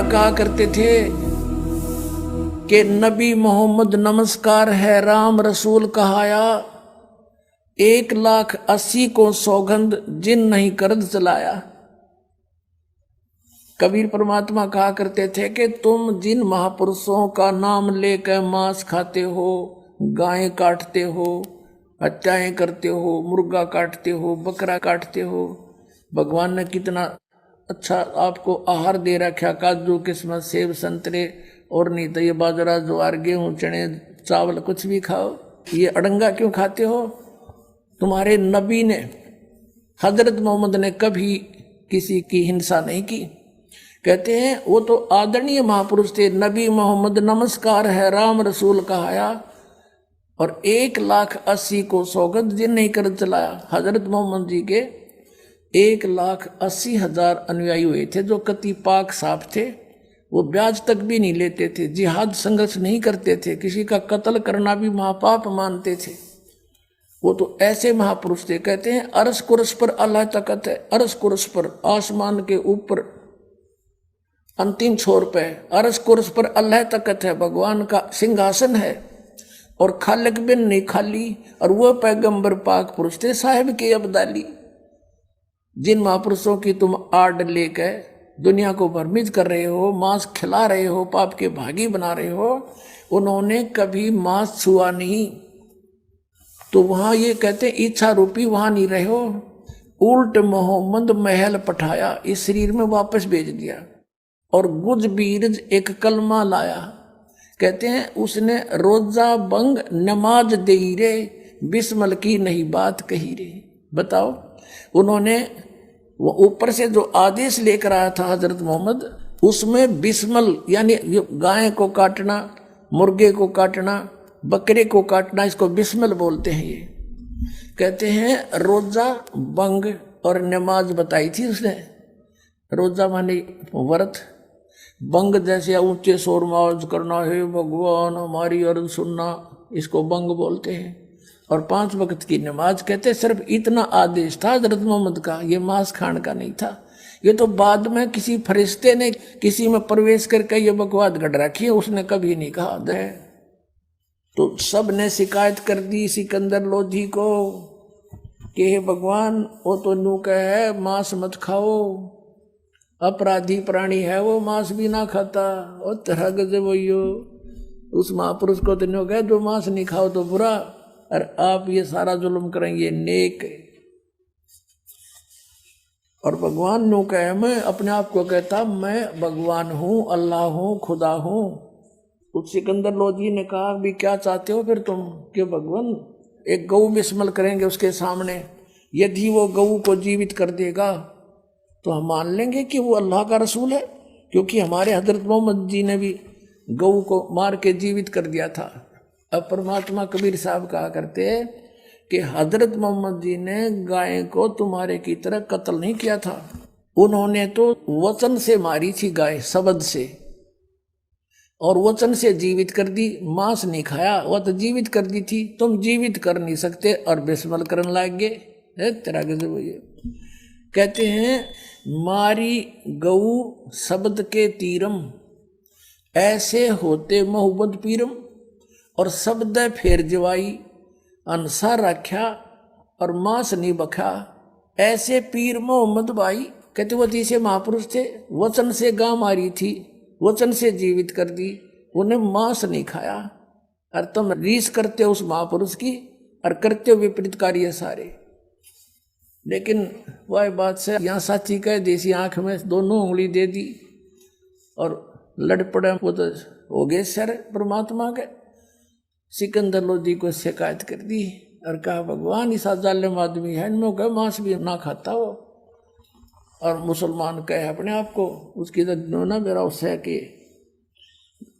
क्या कहा करते थे कि नबी मोहम्मद नमस्कार है राम रसूल कहाया, 1,80,000 को सौगंध जिन नहीं करद चलाया। कबीर परमात्मा कहा करते थे कि तुम जिन महापुरुषों का नाम लेकर मांस खाते हो, गायें काटते हो, हत्याएं करते हो, मुर्गा काटते हो, बकरा काटते हो, भगवान ने कितना अच्छा आपको आहार दे रखा, काजू किस्मत सेब संतरे, और नहीं तो ये बाजरा ज्वार गेहूं चने चावल कुछ भी खाओ, ये अड़ंगा क्यों खाते हो? तुम्हारे नबी ने हजरत मोहम्मद ने कभी किसी की हिंसा नहीं की। कहते हैं वो तो आदरणीय महापुरुष थे, नबी मोहम्मद नमस्कार है राम रसूल कहाया, और 1,80,000 को सौगंध जिन नहीं कर चलाया। हजरत मोहम्मद जी के 1,80,000 अनुयायी हुए थे जो कति पाक साफ थे, वो ब्याज तक भी नहीं लेते थे, जिहाद संघर्ष नहीं करते थे, किसी का कत्ल करना भी महापाप मानते थे। वो तो ऐसे महापुरुष थे। कहते हैं अरस कुरस पर अल्लाह तकत है, अरस कुरस पर आसमान के ऊपर अंतिम छोर पे अरस कुरस पर अल्लाह तकत है, भगवान का सिंहासन है, और खालिक बिन नहीं खाली, और वो पैगंबर पाक पुरुष थे साहिब के अब्दाली। जिन महापुरुषों की तुम आड़ लेकर दुनिया को भ्रमित कर रहे हो, मांस खिला रहे हो, पाप के भागी बना रहे हो, उन्होंने कभी मांस छुआ नहीं। तो वहां ये कहते इच्छा रूपी वहां नहीं रहे हो, उल्ट मोहम्मद महल पठाया, इस शरीर में वापस भेज दिया, और गुज बीरज एक कलमा लाया। कहते हैं उसने रोजा बंग नमाज दे रे, बिस्मल की नहीं बात कही रे। बताओ, उन्होंने वो ऊपर से जो आदेश लेकर आया था हजरत मोहम्मद, उसमें बिस्मल यानी गाय को काटना, मुर्गे को काटना, बकरे को काटना, इसको बिस्मल बोलते हैं। ये कहते हैं रोजा बंग और नमाज बताई थी उसने। रोजा माने व्रत, बंग जैसे ऊंचे शोर में आवाज करना, है भगवान हमारी अर्ज सुनना, इसको बंग बोलते हैं। और 5 वक्त की नमाज। कहते सिर्फ इतना आदेश था हजरत मोहम्मद का, ये मांस खाने का नहीं था। ये तो बाद में किसी फरिश्ते ने किसी में प्रवेश करके ये बकवाद गढ़ रखी है, उसने कभी नहीं कहा दे। तो सब ने शिकायत कर दी सिकंदर लोधी को कि हे भगवान, वो तो नू है मांस मत खाओ, अपराधी प्राणी है वो, मांस भी ना खाता। और तरह गजब वही उस महापुरुष को तो नो कहे जो मांस नहीं खाओ तो बुरा, और आप ये सारा जुल्म करेंगे नेक। और भगवान नो कहे, मैं अपने आप को कहता मैं भगवान हूँ, अल्लाह हूँ, खुदा हूँ। उस सिकंदर लोधी ने कहा भी क्या चाहते हो फिर तुम, कि भगवान एक गऊ बिस्मल करेंगे उसके सामने, यदि वो गऊ को जीवित कर देगा तो हम मान लेंगे कि वो अल्लाह का रसूल है, क्योंकि हमारे हजरत मोहम्मद जी ने भी गऊ को मार के जीवित कर दिया था। अब परमात्मा कबीर साहब कहा करते कि हजरत मोहम्मद जी ने गाय को तुम्हारे की तरह कत्ल नहीं किया था, उन्होंने तो वचन से मारी थी गाय, शब्द से, और वचन से जीवित कर दी। मांस नहीं खाया, वह तो जीवित कर दी थी, तुम जीवित कर नहीं सकते और बिस्मल करने लग गए। तेरा गजब है। कहते हैं मारी गऊ शब्द के तीरम, ऐसे होते मोहब्बत पीरम, और शब्द फेर जवाई अनसा रख्या और मांस नहीं बखा, ऐसे पीर मोहम्मद भाई। कहते वो तीसरे महापुरुष थे, वचन से गां मारी थी, वचन से जीवित कर दी, उन्हें मांस नहीं खाया। और तुम रीस करते हो उस महापुरुष की और करते हो विपरीत कार्य सारे। लेकिन वह बात से यहाँ साथी कह देसी आंख में दोनों उंगली दे दी और लड़ पड़े, वो तो हो गए सर परमात्मा के। सिकंदर लोधी को शिकायत कर दी और कहा भगवान इस जालिम आदमी है, इनमें कह मांस भी ना खाता हो, और मुसलमान कहे अपने आप को, उसकी तो ना मेरा उससे कि।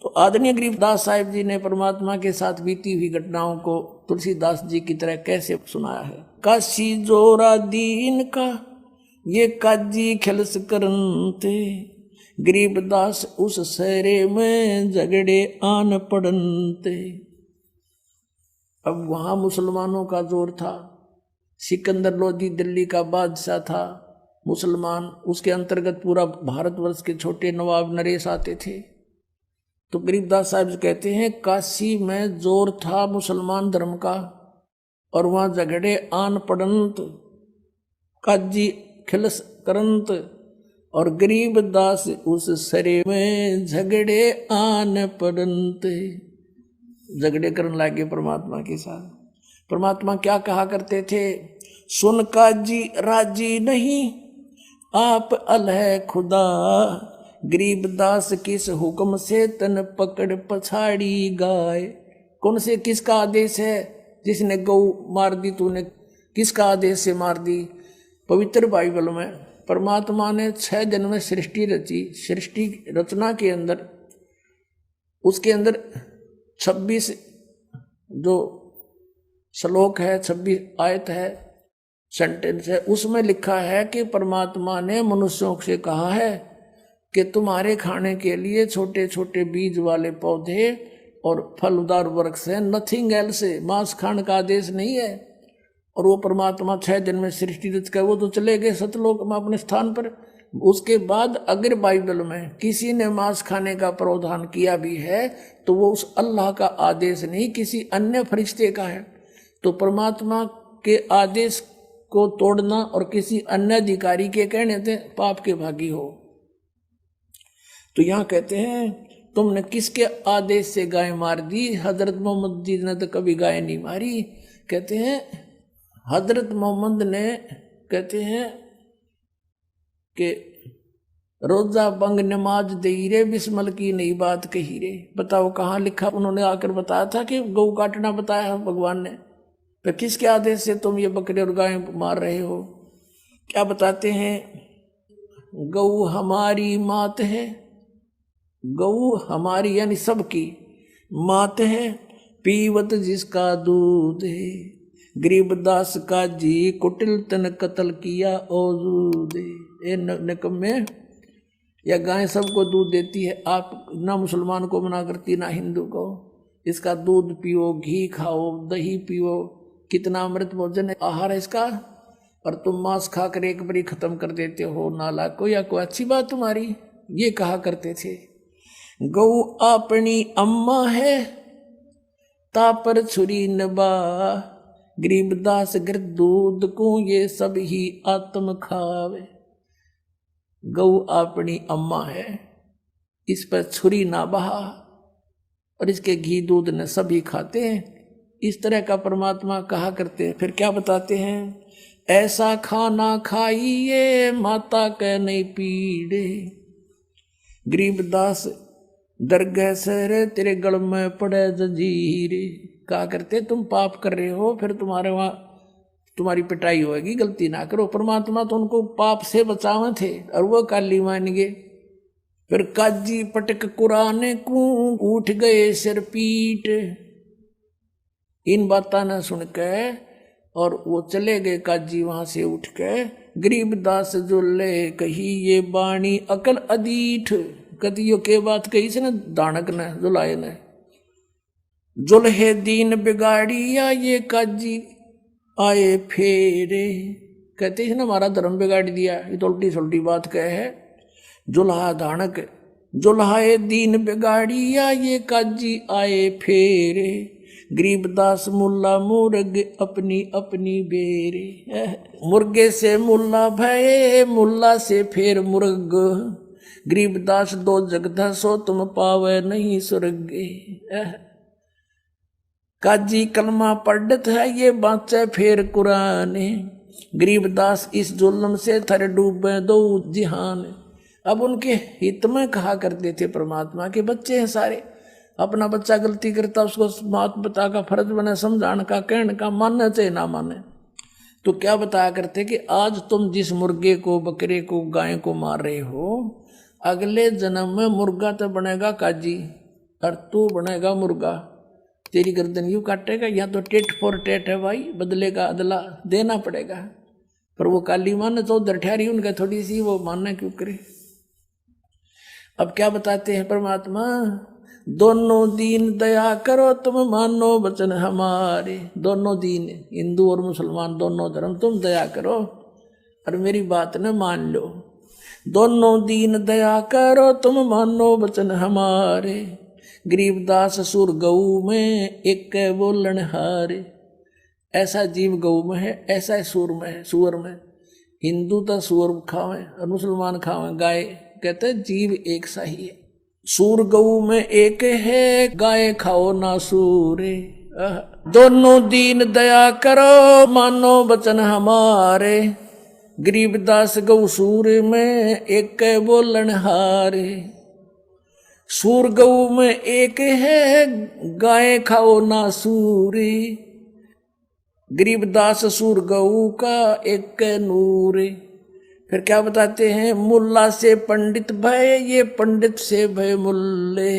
तो आदरणीय गरीबदास साहिब जी ने परमात्मा के साथ बीती हुई घटनाओं को तुलसीदास जी की तरह कैसे सुनाया है। काशी जोरा दीन का ये काजी खिलस करनते, गरीबदास उस सहरे में झगड़े आन पड़नते। अब वहां मुसलमानों का जोर था, सिकंदर लोधी दिल्ली का बादशाह था, मुसलमान, उसके अंतर्गत पूरा भारतवर्ष के छोटे नवाब नरेश आते थे। तो गरीबदास साहब कहते हैं काशी में जोर था मुसलमान धर्म का, और वहां झगड़े आन पड़ंत, काजी खिलस करंत, और गरीबदास उस सरे में झगड़े आन पड़ंत, झगड़े करने लगे परमात्मा के साथ। परमात्मा क्या कहा करते थे, सुन काजी राजी नहीं आप अलह खुदा, गरीबदास किस हुक्म से तन पकड़ पछाड़ी गाय। कौन से, किसका आदेश है? जिसने गौ मार दी तूने, किसका आदेश से मार दी? पवित्र बाइबल में परमात्मा ने 6 दिन में सृष्टि रची। सृष्टि रचना के अंदर, उसके अंदर 26 जो श्लोक है, 26 आयत है, सेंटेंस है, उसमें लिखा है कि परमात्मा ने मनुष्यों से कहा है कि तुम्हारे खाने के लिए छोटे छोटे बीज वाले पौधे और फलदार वृक्ष है, नथिंग एल्स, मांस खाने का आदेश नहीं है। और वो परमात्मा 6 दिन में सृष्टि रच कर वो तो चले गए सतलोक में अपने स्थान पर। उसके बाद अगर बाइबल में किसी ने मांस खाने का प्रावधान किया भी है तो वो उस अल्लाह का आदेश नहीं, किसी अन्य फरिश्ते का है। तो परमात्मा के आदेश को तोड़ना और किसी अन्य अधिकारी के कहने से पाप के भागी हो। तो यहाँ कहते हैं तुमने किसके आदेश से गाय मार दी? हजरत मोहम्मद जी ने तो कभी गाय नहीं मारी। कहते हैं हजरत मोहम्मद ने, कहते हैं कि रोजा बंग नमाज दे रे, बिस्मल की नई बात कही रे। बताओ कहाँ लिखा? उन्होंने आकर बताया था कि गौ काटना बताया है भगवान ने। तो किसके आदेश से तुम ये बकरे और गाय मार रहे हो? क्या बताते हैं? गौ हमारी मात है, गौ हमारी यानी सबकी मात है, पीवत जिसका दूध है, गरीबदास का जी कुटिल तन कत्ल किया औजूद। ए निकम्मे, या गाय सबको दूध देती है, आप ना मुसलमान को मना करती ना हिंदू को। इसका दूध पियो, घी खाओ, दही पियो, कितना अमृत भोजन है, आहार है इसका, और तुम मांस खाकर एक बारी खत्म कर देते हो। नाला को या कोई अच्छी बात तुम्हारी? ये कहा करते थे। गौ अपनी अम्मा है तापर छुरी नबा, गरीबदास गिर दूध को ये सब ही आत्म खावे। गौ अपनी अम्मा है, इस पर छुरी ना बहा, और इसके घी दूध ने सभी खाते हैं। इस तरह का परमात्मा कहा करते हैं। फिर क्या बताते हैं? ऐसा खाना खाइए माता के नहीं पीड़े, गरीबदास दरगाह से तेरे गल में पड़े जंजीरे। कहा करते तुम पाप कर रहे हो, फिर तुम्हारे वहां तुम्हारी पिटाई होगी, गलती ना करो। परमात्मा तो उनको पाप से बचावे थे और वो काली मान गए। फिर काजी पटक कुरान को उठ गए सिर पीट। इन बातों न सुन के और वो चले गए काजी वहां से उठ के। गरीबदास जो ले कही ये बाणी अकल अदीठ, कतियो के बात कही से न दानक ने जुलाए ने। जुल्हे दीन बिगाड़िया ये काजी आए फेरे। कहते हैं ना हमारा धर्म बिगाड़ दिया, ये तो उल्टी सुल्टी बात कहे है। जुल्हा दानक, जुल्हाए दीन बिगाड़िया ये काजी आए फेरे, गरीबदास मुल्ला मुर्ग अपनी अपनी बेरे। मुर्गे से मुल्ला भये, मुल्ला से फेर मुर्ग, गरीबदास दो जगदा सो तुम पावे नहीं स्वर्ग। काजी कलमा पढ़त है ये बाँचे फेर कुरान, गरीबदास इस जुल्म से थर डूबे दो जिहान। अब उनके हित में कहा करते थे परमात्मा के बच्चे हैं सारे, अपना बच्चा गलती करता उसको मात पिता का फर्ज बने समझाने का, कहने का, मानना चाहे ना माने। तो क्या बताया करते कि आज तुम जिस मुर्गे को, बकरे को, गाय को मार रहे हो, अगले जन्म में मुर्गा तो बनेगा काजी और तू बनेगा मुर्गा। तेरी गर्दन यूं काटेगा, या तो टेट फॉर टेट है भाई, बदले का अदला देना पड़ेगा। पर वो काली माने तो उधर ठहरी, उनका थोड़ी सी वो मानना क्यों करे। अब क्या बताते हैं परमात्मा? दोनों दीन दया करो तुम मानो वचन हमारे। दोनों दीन, हिंदू और मुसलमान दोनों धर्म, तुम दया करो और मेरी बात न मान लो। दोनों दीन दया करो तुम मानो वचन हमारे, गरीबदास सुर गऊ में एक बोलन हारे। ऐसा जीव गऊ में है, ऐसा सूर में है। सूअर में हिंदू तो सूअर खावे और मुसलमान खावे गाय, कहते जीव एक सा ही है। सूर गऊ में एक है, गाय खाओ ना सूरे। दोनों दीन दया करो मानो वचन हमारे, गरीबदास गऊ सूर में एक बोलन हारे। सूर गऊ में एक है, गाय खाओ ना सूरे। गरीबदास सूर गऊ का एक नूरे। फिर क्या बताते हैं, मुल्ला से पंडित भय, ये पंडित से भय मुल्ले।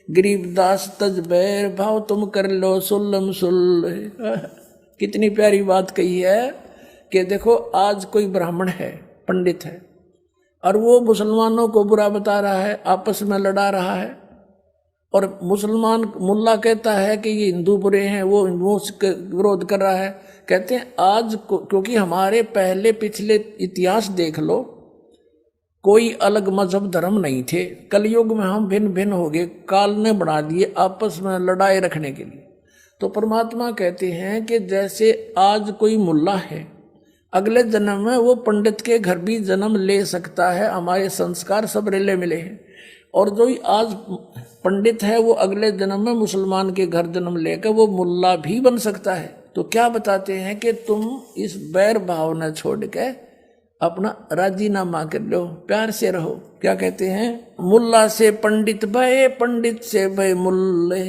गरीबदास तज बैर भाव तुम कर लो सुल्लम सुल्ले। कितनी प्यारी बात कही है कि देखो आज कोई ब्राह्मण है, पंडित है, और वो मुसलमानों को बुरा बता रहा है, आपस में लड़ा रहा है, और मुसलमान मुल्ला कहता है कि ये हिंदू बुरे हैं, वो हिंदुओं से विरोध कर रहा है। कहते हैं आज क्योंकि हमारे पहले पिछले इतिहास देख लो, कोई अलग मजहब धर्म नहीं थे। कलयुग में हम भिन्न भिन्न हो गए, काल ने बना दिए आपस में लड़ाई रखने के लिए। तो परमात्मा कहते हैं कि जैसे आज कोई मुल्ला है, अगले जन्म में वो पंडित के घर भी जन्म ले सकता है। हमारे संस्कार सब रिले मिले हैं। और जो आज पंडित है वो अगले जन्म में मुसलमान के घर जन्म लेकर वो मुल्ला भी बन सकता है। तो क्या बताते हैं कि तुम इस बैर भावना छोड़ के अपना राजीनामा कर लो, प्यार से रहो। क्या कहते हैं, मुल्ला से पंडित भय, पंडित से भय मुल्ले।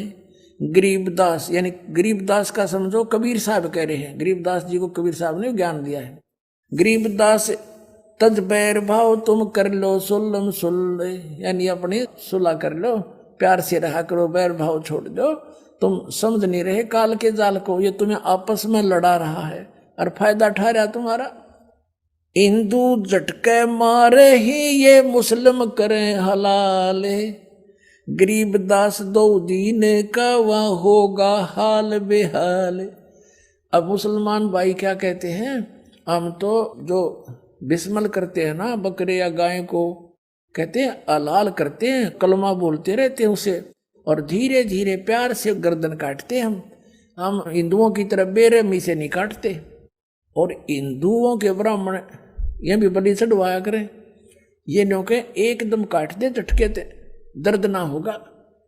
गरीबदास यानी गरीबदास का समझो कबीर साहब कह रहे हैं। गरीबदास जी को कबीर साहब ने ज्ञान दिया है। गरीबदास तज बैर भाव तुम कर लो सुल्लम सुल्ले, यानी अपनी सुलह कर लो, प्यार से रहा करो, बैर भाव छोड़ दो। तुम समझ नहीं रहे काल के जाल को, ये तुम्हें आपस में लड़ा रहा है और फायदा उठा रहा तुम्हारा। हिंदू झटके मारे ही ये मुस्लिम करें हलाले, गरीबदास दो दीन का वहाँ होगा हाल बेहाल। अब मुसलमान भाई क्या कहते हैं, हम तो जो बिस्मल करते हैं ना बकरे या गाय को, कहते हैं हलाल करते हैं, कलमा बोलते रहते हैं उसे, और धीरे धीरे प्यार से गर्दन काटते हैं। हम हिंदुओं की तरह बेरहमी से नहीं काटते। और हिंदुओं के ब्राह्मण ये भी बलि चढ़वाया करें, ये नो के एकदम काट दे झटके ते, दर्द ना होगा,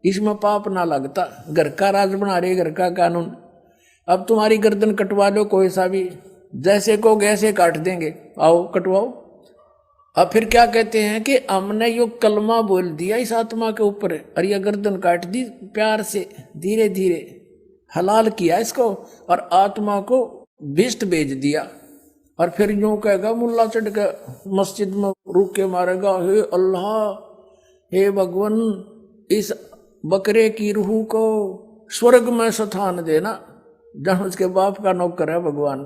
इसमें पाप ना लगता। घर का राज बना रहे, घर का कानून। अब तुम्हारी गर्दन कटवा लो कोई सा भी, जैसे को ऐसे काट देंगे, आओ कटवाओ। अब फिर क्या कहते हैं कि हमने यो कलमा बोल दिया इस आत्मा के ऊपर, और यह गर्दन काट दी प्यार से, धीरे धीरे हलाल किया इसको, और आत्मा को भिष्ट भेज दिया। और फिर यूं कहेगा मुल्ला चढ़ के मस्जिद में रुक के मारेगा, हे अल्लाह, हे भगवान, इस बकरे की रूह को स्वर्ग में स्थान देना, जहां उसके बाप का नौकर है भगवान,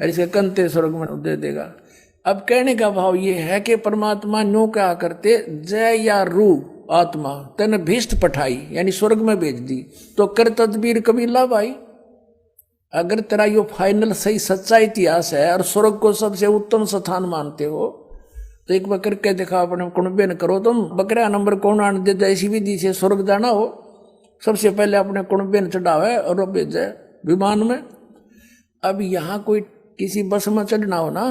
और इसके कंते स्वर्ग में दे देगा। अब कहने का भाव ये है कि परमात्मा नो क्या करते, जय या रूह आत्मा तेने भिष्ट पठाई, यानी स्वर्ग में भेज दी, तो कर तदबीर कबीला भाई। अगर तेरा यो फाइनल सही सच्चा इतिहास है और स्वर्ग को सबसे उत्तम स्थान मानते हो, तो एक बार करके दिखा, अपने कुणबे न करो तुम। बकरा नंबर कौन आने दे, ऐसी विधि से स्वर्ग जाना हो, सबसे पहले अपने कुणबे न चढ़ावे और भेजे विमान में। अब यहाँ कोई किसी बस में चढ़ना हो ना,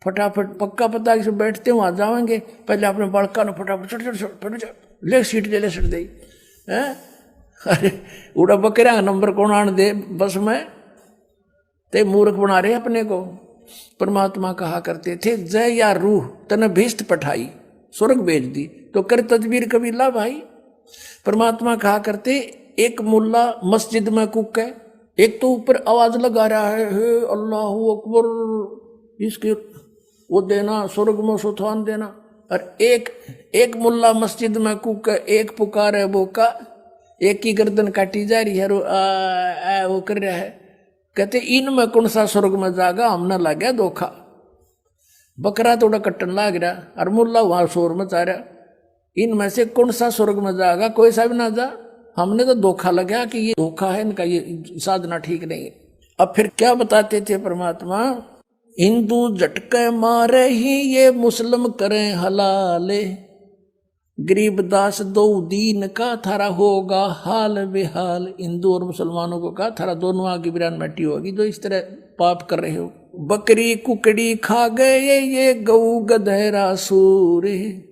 फटाफट पक्का पता कि बैठते वहाँ जाएंगे, पहले अपने बड़का ने फटाफट चढ़ ले सीट ले सीट दे। अरे उड़ा बकरा नंबर कौन आने दे बस में, ते मूर्ख बना रहे अपने को। परमात्मा कहा करते थे, जय या रूह तने भिष्ट पठाई, स्वर्ग भेज दी, तो कर तदबीर कबीला भाई। परमात्मा कहा करते, एक मुल्ला मस्जिद में कूक है, एक तो ऊपर आवाज लगा रहा है, हे अल्लाहू अकबर, इसके वो देना, स्वर्ग में सुथान देना। और एक मुल्ला मस्जिद में कूक है, एक पुकार है बोका, एक की गर्दन काटी जा रही है, वो कर रहा है। कहते इनमें कौन सा स्वर्ग में जागा, हमने लग गया धोखा। बकरा थोड़ा कट्टन लाग रहा और मुल्ला वहां शोर में चा रहा, इनमें से कौन सा स्वर्ग में जागा, कोई सा भी ना जा। हमने तो धोखा लगा कि ये धोखा है इनका, ये साधना ठीक नहीं है। अब फिर क्या बताते थे परमात्मा, हिंदू झटके मारे ही ये मुस्लिम करें हलाले, गरीबदास दो दीन का थारा होगा हाल बेहाल। हिंदू और मुसलमानों को कहा थारा दोनों आगे बिरान मट्टी होगी जो इस तरह पाप कर रहे हो। बकरी कुकड़ी खा गए ये गऊ गधेरा सूरे,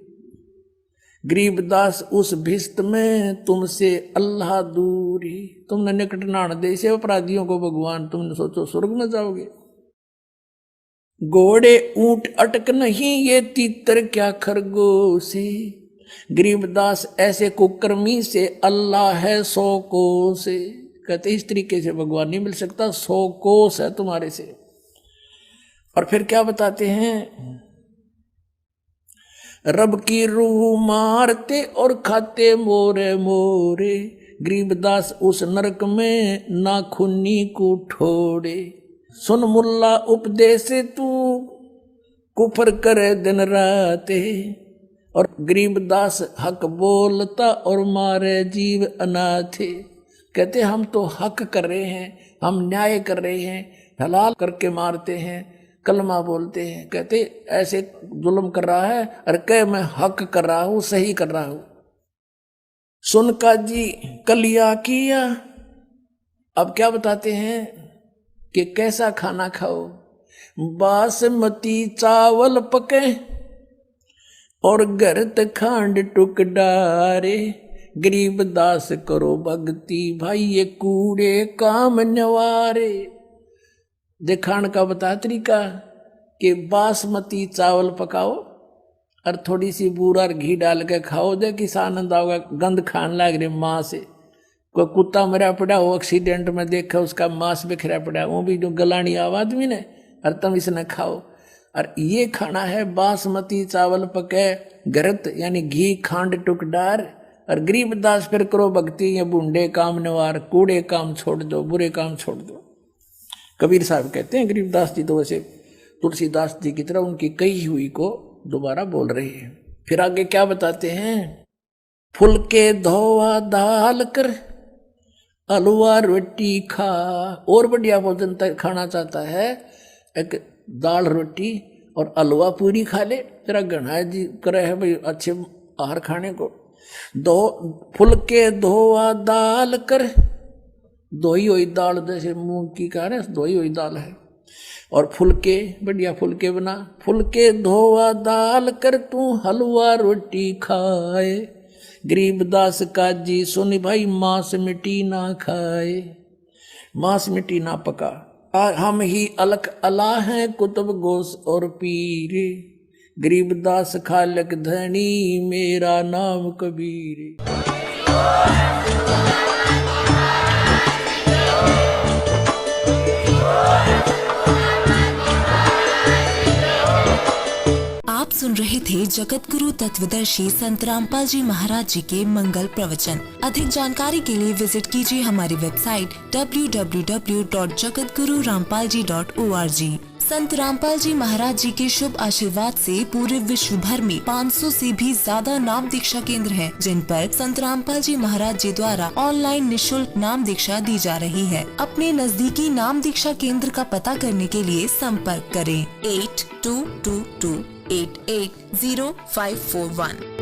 गरीबदास उस भिस्त में तुमसे अल्लाह दूरी। तुमने निकट नाण दे से अपराधियों को भगवान, तुमने सोचो स्वर्ग में जाओगे। घोड़े ऊंट अटक नहीं ये तीतर क्या खरगोशे, गरीबदास ऐसे कुकर्मी से अल्लाह है 100 कोस से। कहते इस तरीके से भगवान नहीं मिल सकता, 100 कोस है तुम्हारे से। और फिर क्या बताते हैं, रब की रूह मारते और खाते मोरे मोरे, गरीबदास उस नरक में नाखूनी को ठोड़े। सुन मुल्ला उपदेश तू कुफर करे दिन राते, और गरीबदास हक बोलता और मारे जीव अनाथे। कहते हम तो हक कर रहे हैं, हम न्याय कर रहे हैं, हलाल करके मारते हैं, कलमा बोलते हैं। कहते ऐसे जुल्म कर रहा है और कह मैं हक कर रहा हूं, सही कर रहा हूं। सुन का जी कलिया किया। अब क्या बताते हैं कि कैसा खाना खाओ, बासमती चावल पके और गरत खांड टुक डारे, गरीबदास करो भक्ति भाई ये कूड़े काम नवारे। दिखाण का बता तरीका कि बासमती चावल पकाओ और थोड़ी सी बूरा और घी डाल के खाओ, दे किस आनंद आओगा। गंद खान लग रही माँ से, कोई कुत्ता मरा पड़ा हो एक्सीडेंट में देखा उसका मांस बिखरा पड़ा, वो भी जो गलानी आवाज में ने, और तुम इसने खाओ। और ये खाना है बासमती चावल पके गरत यानी घी खांड टुक डार। और गरीबदास फिर करो भक्ति ये बूढ़े काम नवार, कूड़े काम छोड़ दो, बुरे काम छोड़ दो। कबीर साहब कहते हैं गरीबदास जी तो वैसे तुलसीदास जी की तरह उनकी कही हुई को दोबारा बोल रहे हैं। फिर आगे क्या बताते हैं, फुलके धोआ दाल कर हलवा रोटी खा। और बढ़िया भोजन तक खाना चाहता है, एक दाल रोटी और हलवा पूरी खा ले, तेरा गणा जी करे है भाई अच्छे आहार खाने को। दो फुलके धोआ दाल कर, धोई हुई दाल जैसे मूंग की का ना धोई हुई दाल है, और फुलके बढ़िया फुलके बना। फुलके धोआ दाल कर तू हलवा रोटी खाए, गरीबदास का जी सुन भाई मांस मिट्टी ना खाए। मांस मिट्टी ना पका, हम ही अलख अला हैं कुतुब गोस और पीरे, गरीबदास खालक धनी मेरा नाम कबीर। आप सुन रहे थे जगत गुरु तत्वदर्शी संत रामपाल जी महाराज जी के मंगल प्रवचन। अधिक जानकारी के लिए विजिट कीजिए हमारी वेबसाइट www.jagatgururampalji.org। संत रामपाल जी महाराज जी के शुभ आशीर्वाद से पूरे विश्व भर में 500 से भी ज्यादा नाम दीक्षा केंद्र हैं, जिन पर संत रामपाल जी महाराज जी द्वारा ऑनलाइन निशुल्क नाम दीक्षा दी जा रही है। अपने नजदीकी नाम दीक्षा केंद्र का पता करने के लिए संपर्क करें 8222880541।